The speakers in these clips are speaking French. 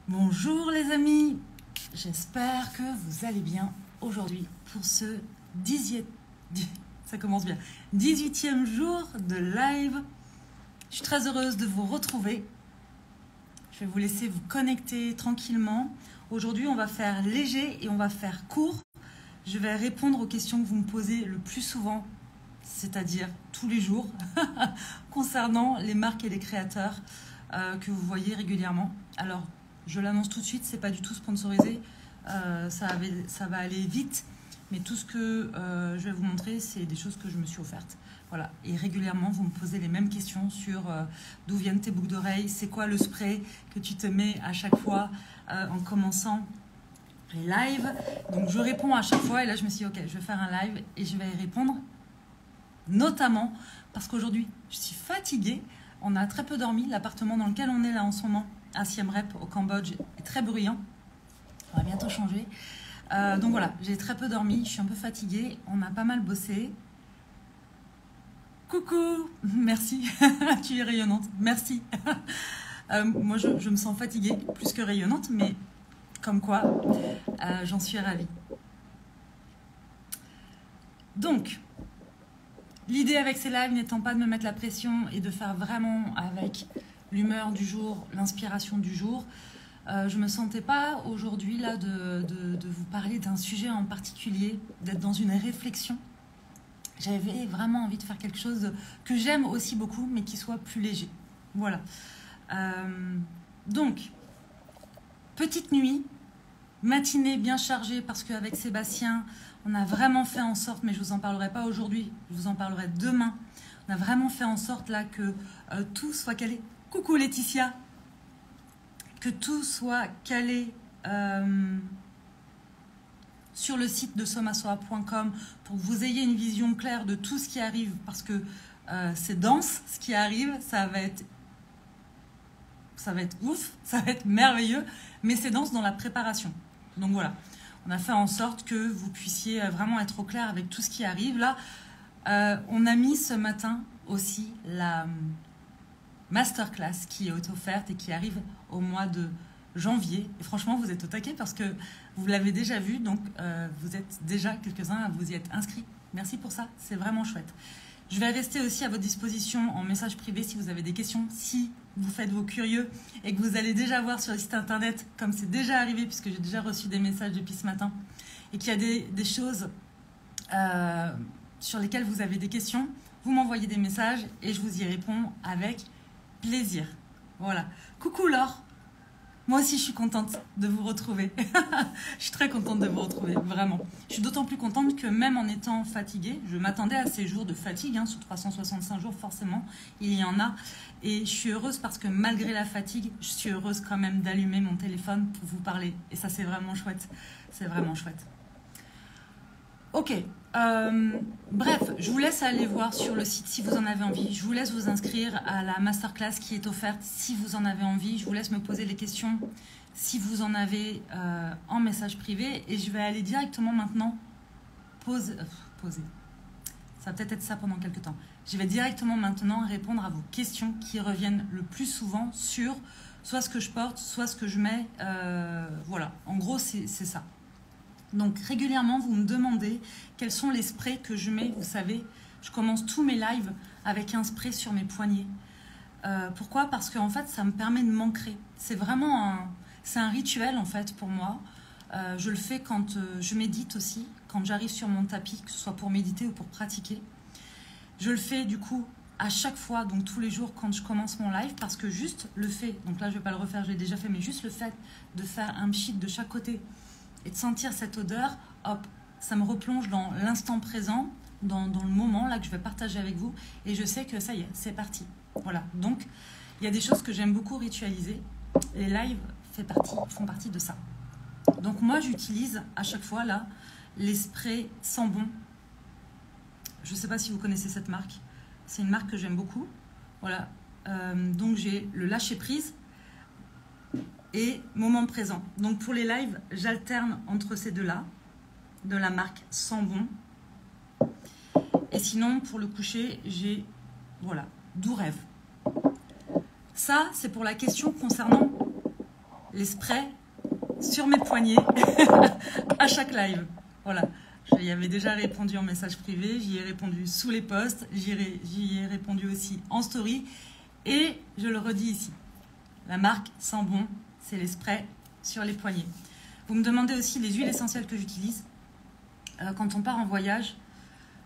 Bonjour les amis, j'espère que vous allez bien aujourd'hui pour ce 18e jour de live. Je suis très heureuse de vous retrouver. Je vais vous laisser vous connecter tranquillement. Aujourd'hui, on va faire léger et on va faire court. Je vais répondre aux questions que vous me posez le plus souvent, c'est-à-dire tous les jours, concernant les marques et les créateurs que vous voyez régulièrement. Alors, je l'annonce tout de suite, c'est pas du tout sponsorisé, ça va aller vite, mais tout ce que je vais vous montrer, c'est des choses que je me suis offertes. Voilà. Et régulièrement, vous me posez les mêmes questions sur d'où viennent tes boucles d'oreilles, c'est quoi le spray que tu te mets à chaque fois en commençant les lives. Donc je réponds à chaque fois, et là je me suis dit, ok, je vais faire un live et je vais y répondre, notamment parce qu'aujourd'hui, je suis fatiguée, on a très peu dormi, l'appartement dans lequel on est là en ce moment, à Siem Reap au Cambodge, est très bruyant. On va bientôt changer. Donc voilà, j'ai très peu dormi, je suis un peu fatiguée, on a pas mal bossé. Coucou, merci, tu es rayonnante, merci. Moi je me sens fatiguée, plus que rayonnante, mais comme quoi, j'en suis ravie. Donc, l'idée avec ces lives n'étant pas de me mettre la pression et de faire vraiment avec l'humeur du jour, l'inspiration du jour, je ne me sentais pas aujourd'hui là de vous parler d'un sujet en particulier, d'être dans une réflexion. J'avais vraiment envie de faire quelque chose que j'aime aussi beaucoup, mais qui soit plus léger. Voilà. Donc, petite nuit, matinée bien chargée, parce qu'avec Sébastien, on a vraiment fait en sorte, mais je ne vous en parlerai pas aujourd'hui, je vous en parlerai demain, on a vraiment fait en sorte là que tout soit calé. Coucou Laetitia, que tout soit calé sur le site de somasora.com pour que vous ayez une vision claire de tout ce qui arrive, parce que c'est dense ce qui arrive, ça va être ouf, ça va être merveilleux, mais c'est dense dans la préparation. Donc voilà, on a fait en sorte que vous puissiez vraiment être au clair avec tout ce qui arrive. Là, on a mis ce matin aussi la masterclass qui est offerte et qui arrive au mois de janvier. Et franchement, vous êtes au taquet parce que vous l'avez déjà vu, donc vous êtes déjà quelques-uns à vous y être inscrits. Merci pour ça, c'est vraiment chouette. Je vais rester aussi à votre disposition en message privé si vous avez des questions, si vous faites vos curieux et que vous allez déjà voir sur le site internet, comme c'est déjà arrivé, puisque j'ai déjà reçu des messages depuis ce matin, et qu'il y a des choses sur lesquelles vous avez des questions, vous m'envoyez des messages et je vous y réponds avec plaisir. Voilà. Coucou Laure. Moi aussi, je suis contente de vous retrouver. Je suis très contente de vous retrouver, vraiment. Je suis d'autant plus contente que même en étant fatiguée, je m'attendais à ces jours de fatigue, sur 365 jours, forcément, il y en a. Et je suis heureuse parce que malgré la fatigue, je suis heureuse quand même d'allumer mon téléphone pour vous parler. Et ça, c'est vraiment chouette. C'est vraiment chouette. Ok. Bref, je vous laisse aller voir sur le site si vous en avez envie. Je vous laisse vous inscrire à la masterclass qui est offerte si vous en avez envie. Je vous laisse me poser les questions si vous en avez en message privé. Et je vais aller directement maintenant poser. Ça va peut-être être ça pendant quelques temps. Je vais directement maintenant répondre à vos questions qui reviennent le plus souvent sur soit ce que je porte, soit ce que je mets. Voilà, en gros, c'est ça. Donc régulièrement, vous me demandez quels sont les sprays que je mets. Vous savez, je commence tous mes lives avec un spray sur mes poignets. Pourquoi ? Parce qu'en fait, ça me permet de m'ancrer. C'est vraiment un rituel en fait pour moi. Je le fais quand je médite aussi, quand j'arrive sur mon tapis, que ce soit pour méditer ou pour pratiquer. Je le fais du coup à chaque fois, donc tous les jours quand je commence mon live, parce que juste le fait, donc là je ne vais pas le refaire, je l'ai déjà fait, mais juste le fait de faire un pchit de chaque côté et de sentir cette odeur, hop, ça me replonge dans l'instant présent, dans le moment là que je vais partager avec vous, et je sais que ça y est, c'est parti. Voilà, donc il y a des choses que j'aime beaucoup ritualiser, les lives font partie de ça. Donc moi j'utilise à chaque fois là les sprays Sambon. Je ne sais pas si vous connaissez cette marque, c'est une marque que j'aime beaucoup. Voilà, donc j'ai le lâcher prise et moment présent. Donc pour les lives, j'alterne entre ces deux-là, de la marque Sambon. Et sinon, pour le coucher, j'ai, voilà, Doux Rêve. Ça, c'est pour la question concernant les sprays sur mes poignets à chaque live. Voilà. J'y avais déjà répondu en message privé, j'y ai répondu sous les posts, j'y ai répondu aussi en story. Et je le redis ici, la marque sent bon, c'est les sprays sur les poignets. Vous me demandez aussi les huiles essentielles que j'utilise. Quand on part en voyage,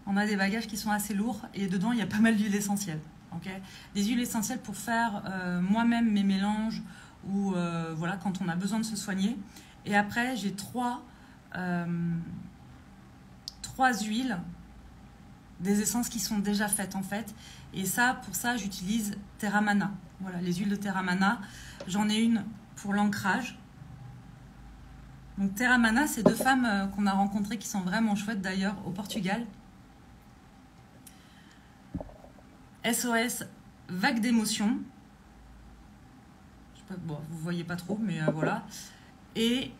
on a des bagages qui sont assez lourds et dedans il y a pas mal d'huiles essentielles. Okay, des huiles essentielles pour faire moi-même mes mélanges ou voilà, quand on a besoin de se soigner. Et après j'ai trois huiles, des essences qui sont déjà faites en fait. Et ça, pour ça, j'utilise Terramana. Voilà, les huiles de Terramana. J'en ai une pour l'ancrage. Donc Terramana, c'est deux femmes qu'on a rencontrées qui sont vraiment chouettes d'ailleurs au Portugal. SOS, vague d'émotion. Bon, vous voyez pas trop, mais voilà. Et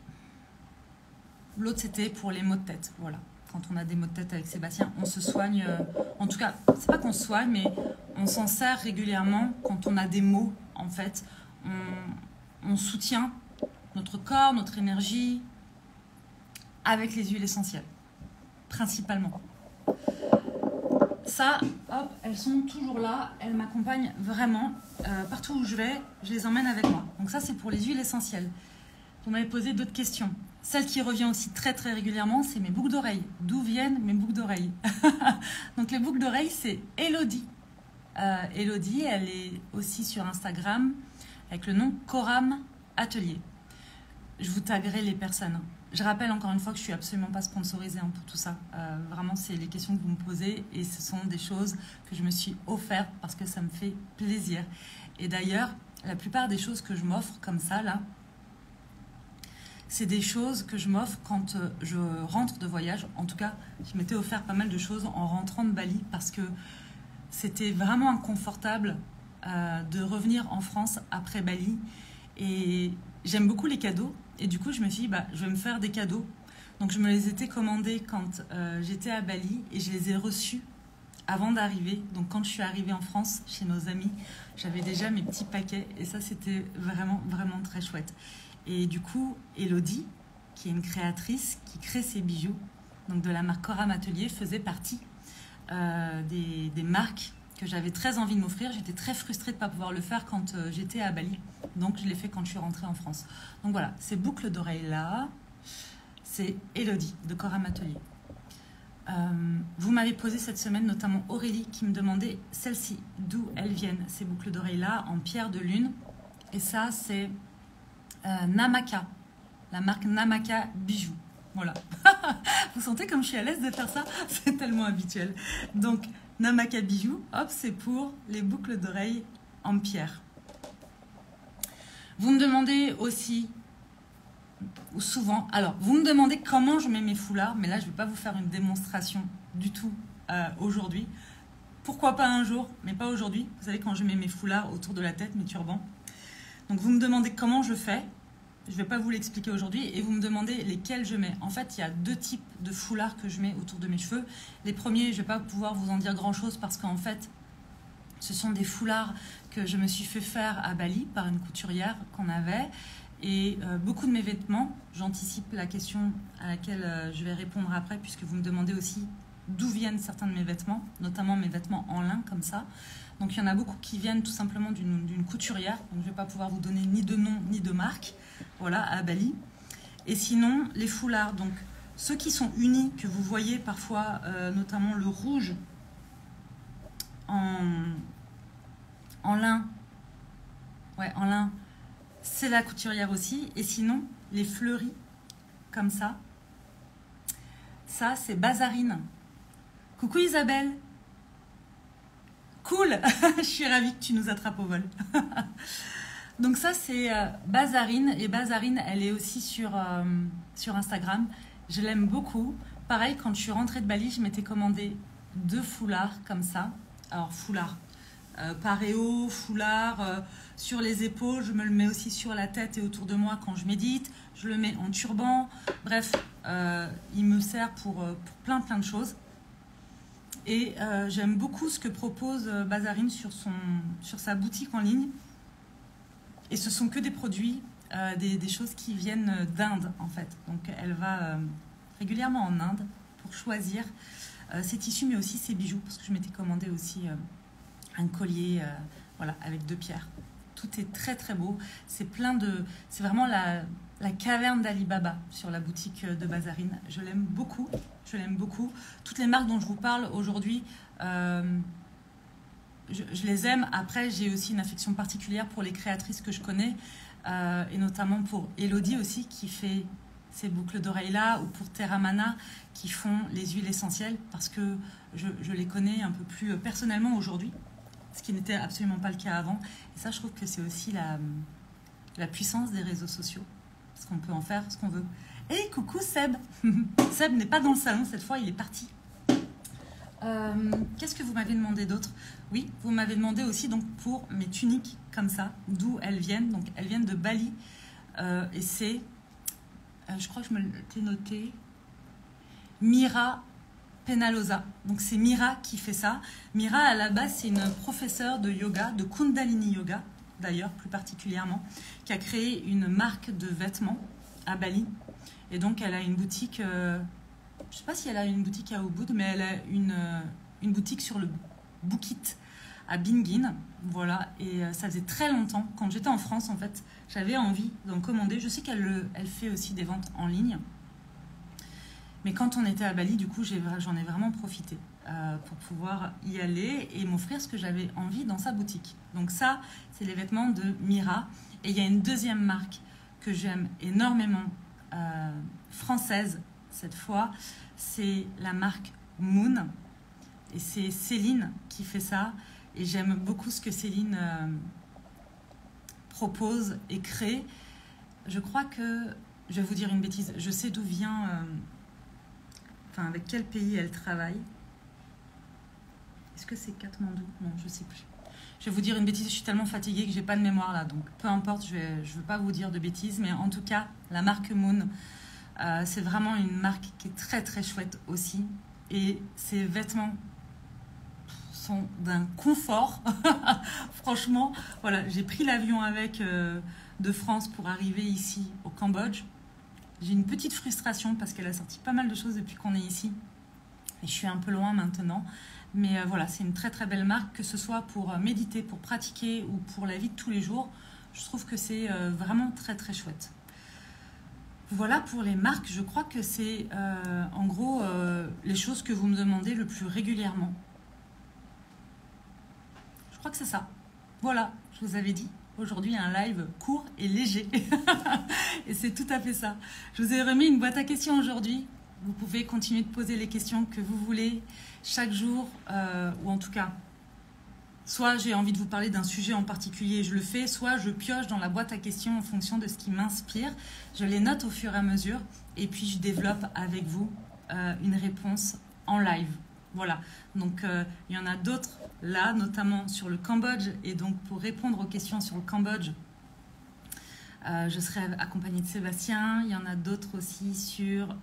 l'autre, c'était pour les maux de tête. Voilà. Quand on a des maux de tête avec Sébastien, on se soigne. En tout cas, c'est pas qu'on se soigne, mais on s'en sert régulièrement quand on a des maux. En fait, on soutient notre corps, notre énergie avec les huiles essentielles, principalement. Ça, hop, elles sont toujours là. Elles m'accompagnent vraiment. Partout où je vais, je les emmène avec moi. Donc ça, c'est pour les huiles essentielles. Vous m'avez posé d'autres questions. Celle qui revient aussi très très régulièrement, c'est mes boucles d'oreilles. D'où viennent mes boucles d'oreilles? Donc les boucles d'oreilles, c'est Elodie. Elodie, elle est aussi sur Instagram avec le nom Coram Atelier. Je vous taguerai les personnes. Je rappelle encore une fois que je ne suis absolument pas sponsorisée pour tout ça. Vraiment, c'est les questions que vous me posez et ce sont des choses que je me suis offertes parce que ça me fait plaisir. Et d'ailleurs, la plupart des choses que je m'offre comme ça, là, c'est des choses que je m'offre quand je rentre de voyage. En tout cas, je m'étais offert pas mal de choses en rentrant de Bali parce que c'était vraiment inconfortable de revenir en France après Bali. Et j'aime beaucoup les cadeaux. Et du coup, je me suis dit, bah, je vais me faire des cadeaux. Donc, je me les étais commandés quand j'étais à Bali et je les ai reçus avant d'arriver. Donc, quand je suis arrivée en France, chez nos amis, j'avais déjà mes petits paquets. Et ça, c'était vraiment, vraiment très chouette. Et du coup, Elodie, qui est une créatrice qui crée ses bijoux, donc de la marque Coram Atelier, faisait partie des marques que j'avais très envie de m'offrir. J'étais très frustrée de ne pas pouvoir le faire quand j'étais à Bali. Donc, je l'ai fait quand je suis rentrée en France. Donc voilà, ces boucles d'oreilles-là, c'est Elodie de Coram Atelier. Vous m'avez posé cette semaine, notamment Aurélie, qui me demandait celles-ci, d'où elles viennent, ces boucles d'oreilles-là, en pierre de lune. Et ça, c'est Namaka, la marque Namaka Bijoux. Voilà. Vous sentez comme je suis à l'aise de faire ça? C'est tellement habituel. Donc, Namaka Bijoux, hop, c'est pour les boucles d'oreilles en pierre. Vous me demandez aussi, ou souvent, alors, vous me demandez comment je mets mes foulards, mais là, je ne vais pas vous faire une démonstration du tout aujourd'hui. Pourquoi pas un jour, mais pas aujourd'hui. Vous savez, quand je mets mes foulards autour de la tête, mes turbans. Donc, vous me demandez comment je fais. Je ne vais pas vous l'expliquer aujourd'hui. Et vous me demandez lesquels je mets. En fait, il y a deux types de foulards que je mets autour de mes cheveux. Les premiers, je ne vais pas pouvoir vous en dire grand-chose parce qu'en fait, ce sont des foulards que je me suis fait faire à Bali par une couturière qu'on avait. Et beaucoup de mes vêtements, j'anticipe la question à laquelle je vais répondre après, puisque vous me demandez aussi d'où viennent certains de mes vêtements, notamment mes vêtements en lin comme ça. Donc il y en a beaucoup qui viennent tout simplement d'une couturière. Donc je ne vais pas pouvoir vous donner ni de nom ni de marque, voilà, à Bali. Et sinon, les foulards, donc ceux qui sont unis, que vous voyez parfois, notamment le rouge en lin, ouais, en lin, c'est la couturière aussi. Et sinon, les fleuris, comme ça, c'est Bazarine. Coucou Isabelle. Cool. Je suis ravie que tu nous attrapes au vol. Donc ça, c'est Bazarine. Et Bazarine, elle est aussi sur Instagram. Je l'aime beaucoup. Pareil, quand je suis rentrée de Bali, je m'étais commandé 2 foulards comme ça. Alors, foulard. Paréo, foulard sur les épaules. Je me le mets aussi sur la tête et autour de moi quand je médite. Je le mets en turban. Bref, il me sert pour plein de choses. Et j'aime beaucoup ce que propose Bazarine sur sa boutique en ligne. Et ce sont que des produits des choses qui viennent d'Inde en fait. Donc elle va régulièrement en Inde pour choisir ses tissus mais aussi ses bijoux parce que je m'étais commandé aussi un collier voilà, avec 2 pierres. Tout est très très beau. C'est vraiment la caverne d'Ali Baba sur la boutique de Bazarine. Je l'aime beaucoup. Je l'aime beaucoup. Toutes les marques dont je vous parle aujourd'hui, je les aime. Après, j'ai aussi une affection particulière pour les créatrices que je connais, et notamment pour Elodie aussi, qui fait ces boucles d'oreilles-là, ou pour Terramana, qui font les huiles essentielles, parce que je les connais un peu plus personnellement aujourd'hui, ce qui n'était absolument pas le cas avant. Et ça, je trouve que c'est aussi la puissance des réseaux sociaux, parce qu'on peut en faire ce qu'on veut. Et coucou Seb. Seb n'est pas dans le salon cette fois, il est parti. Qu'est-ce que vous m'avez demandé d'autre? Oui, vous m'avez demandé aussi donc pour mes tuniques comme ça, d'où elles viennent. Donc elles viennent de Bali, et c'est, je crois que je me l'ai noté, Mira Penalosa. Donc c'est Mira qui fait ça. Mira à la base c'est une professeure de yoga, de Kundalini Yoga d'ailleurs plus particulièrement, qui a créé une marque de vêtements à Bali. Et donc elle a une boutique, je ne sais pas si elle a une boutique à Ubud, mais elle a une boutique sur le Bukit à Bingin. Voilà, et ça faisait très longtemps, quand j'étais en France en fait, j'avais envie d'en commander. Je sais qu'elle fait aussi des ventes en ligne. Mais quand on était à Bali, du coup, j'en ai vraiment profité pour pouvoir y aller et m'offrir ce que j'avais envie dans sa boutique. Donc ça, c'est les vêtements de Mira. Et il y a une deuxième marque que j'aime énormément, française cette fois, c'est la marque Moon. Et c'est Céline qui fait ça. Et j'aime beaucoup ce que Céline propose et crée. Je crois que, je vais vous dire une bêtise, je sais d'où vient... Enfin, avec quel pays elle travaille. Est-ce que c'est Katmandou? Non, je ne sais plus. Je vais vous dire une bêtise, je suis tellement fatiguée que j'ai pas de mémoire là. Donc, peu importe, je ne veux pas vous dire de bêtises. Mais en tout cas, la marque Moon, c'est vraiment une marque qui est très très chouette aussi. Et ses vêtements sont d'un confort. Franchement, voilà, j'ai pris l'avion avec de France pour arriver ici au Cambodge. J'ai une petite frustration parce qu'elle a sorti pas mal de choses depuis qu'on est ici. Et je suis un peu loin maintenant. Mais voilà, c'est une très très belle marque, que ce soit pour méditer, pour pratiquer ou pour la vie de tous les jours. Je trouve que c'est vraiment très très chouette. Voilà pour les marques. Je crois que c'est en gros les choses que vous me demandez le plus régulièrement. Je crois que c'est ça. Voilà, je vous avais dit. Aujourd'hui, un live court et léger. Et c'est tout à fait ça. Je vous ai remis une boîte à questions aujourd'hui. Vous pouvez continuer de poser les questions que vous voulez chaque jour, ou en tout cas, soit j'ai envie de vous parler d'un sujet en particulier, je le fais, soit je pioche dans la boîte à questions en fonction de ce qui m'inspire. Je les note au fur et à mesure et puis je développe avec vous une réponse en live. Voilà, donc il y en a d'autres là, notamment sur le Cambodge. Et donc pour répondre aux questions sur le Cambodge, je serai accompagnée de Sébastien. Il y en a d'autres aussi sur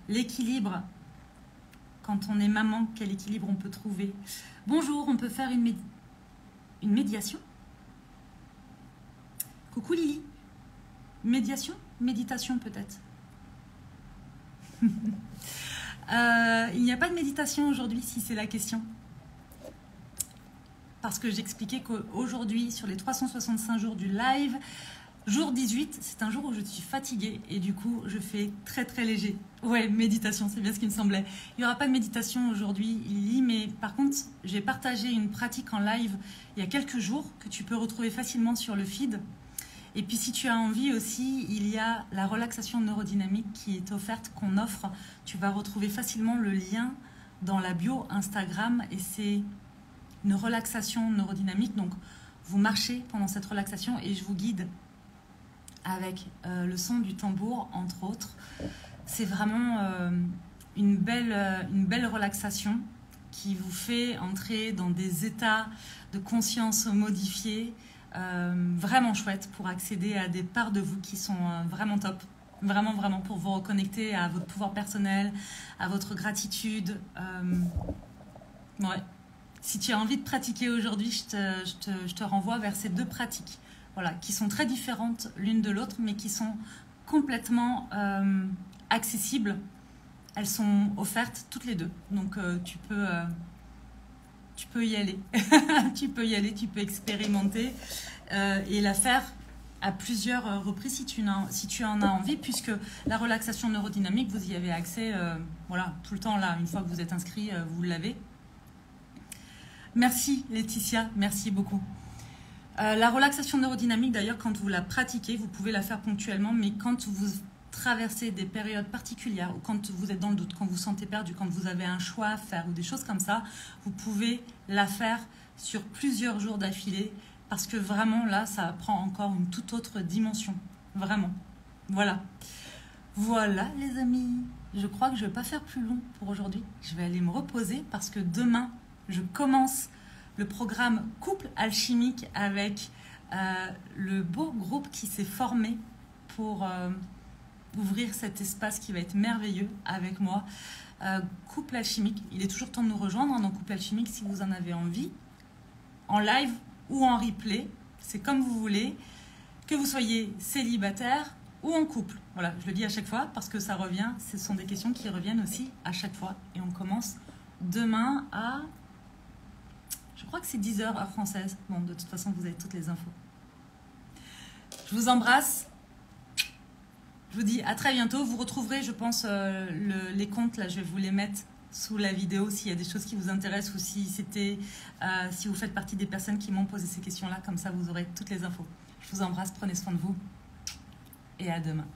l'équilibre. Quand on est maman, quel équilibre on peut trouver? Bonjour, on peut faire une médiation? Coucou Lily. Médiation? Méditation peut-être. Il n'y a pas de méditation aujourd'hui, si c'est la question. Parce que j'expliquais qu'aujourd'hui, sur les 365 jours du live, jour 18, c'est un jour où je suis fatiguée et du coup, je fais très très léger. Ouais, méditation, c'est bien ce qui me semblait. Il n'y aura pas de méditation aujourd'hui, Lily, mais par contre, j'ai partagé une pratique en live il y a quelques jours que tu peux retrouver facilement sur le feed. Et puis si tu as envie aussi, il y a la relaxation neurodynamique qui est offerte, qu'on offre. Tu vas retrouver facilement le lien dans la bio Instagram et c'est une relaxation neurodynamique. Donc vous marchez pendant cette relaxation et je vous guide avec le son du tambour, entre autres. C'est vraiment une belle relaxation qui vous fait entrer dans des états de conscience modifiés, vraiment chouette pour accéder à des parts de vous qui sont vraiment top. Vraiment, vraiment, pour vous reconnecter à votre pouvoir personnel, à votre gratitude. Ouais. Si tu as envie de pratiquer aujourd'hui, je te renvoie vers ces deux pratiques. voilà, qui sont très différentes l'une de l'autre, mais qui sont complètement accessibles. Elles sont offertes toutes les deux, donc tu peux y aller. Tu peux y aller, tu peux expérimenter et la faire à plusieurs reprises si tu en as envie, puisque la relaxation neurodynamique, vous y avez accès voilà, tout le temps là. Une fois que vous êtes inscrit, vous l'avez. Merci Laetitia, merci beaucoup. La relaxation neurodynamique, d'ailleurs, quand vous la pratiquez, vous pouvez la faire ponctuellement, mais quand vous traversez des périodes particulières, ou quand vous êtes dans le doute, quand vous vous sentez perdu, quand vous avez un choix à faire, ou des choses comme ça, vous pouvez la faire sur plusieurs jours d'affilée, parce que vraiment, là, ça prend encore une toute autre dimension. Vraiment. Voilà. Voilà, les amis. Je crois que je ne vais pas faire plus long pour aujourd'hui. Je vais aller me reposer, parce que demain, je commence le programme Couple Alchimique avec le beau groupe qui s'est formé pour ouvrir cet espace qui va être merveilleux avec moi. Couple Alchimique, il est toujours temps de nous rejoindre dans Couple Alchimique si vous en avez envie, en live ou en replay, c'est comme vous voulez, que vous soyez célibataire ou en couple. Voilà, je le dis à chaque fois parce que ça revient, ce sont des questions qui reviennent aussi à chaque fois. Et on commence demain à... Je crois que c'est 10h heure française. Bon, de toute façon, vous avez toutes les infos. Je vous embrasse. Je vous dis à très bientôt. Vous retrouverez, je pense, les comptes. Là, je vais vous les mettre sous la vidéo s'il y a des choses qui vous intéressent ou si vous faites partie des personnes qui m'ont posé ces questions-là. Comme ça, vous aurez toutes les infos. Je vous embrasse. Prenez soin de vous. Et à demain.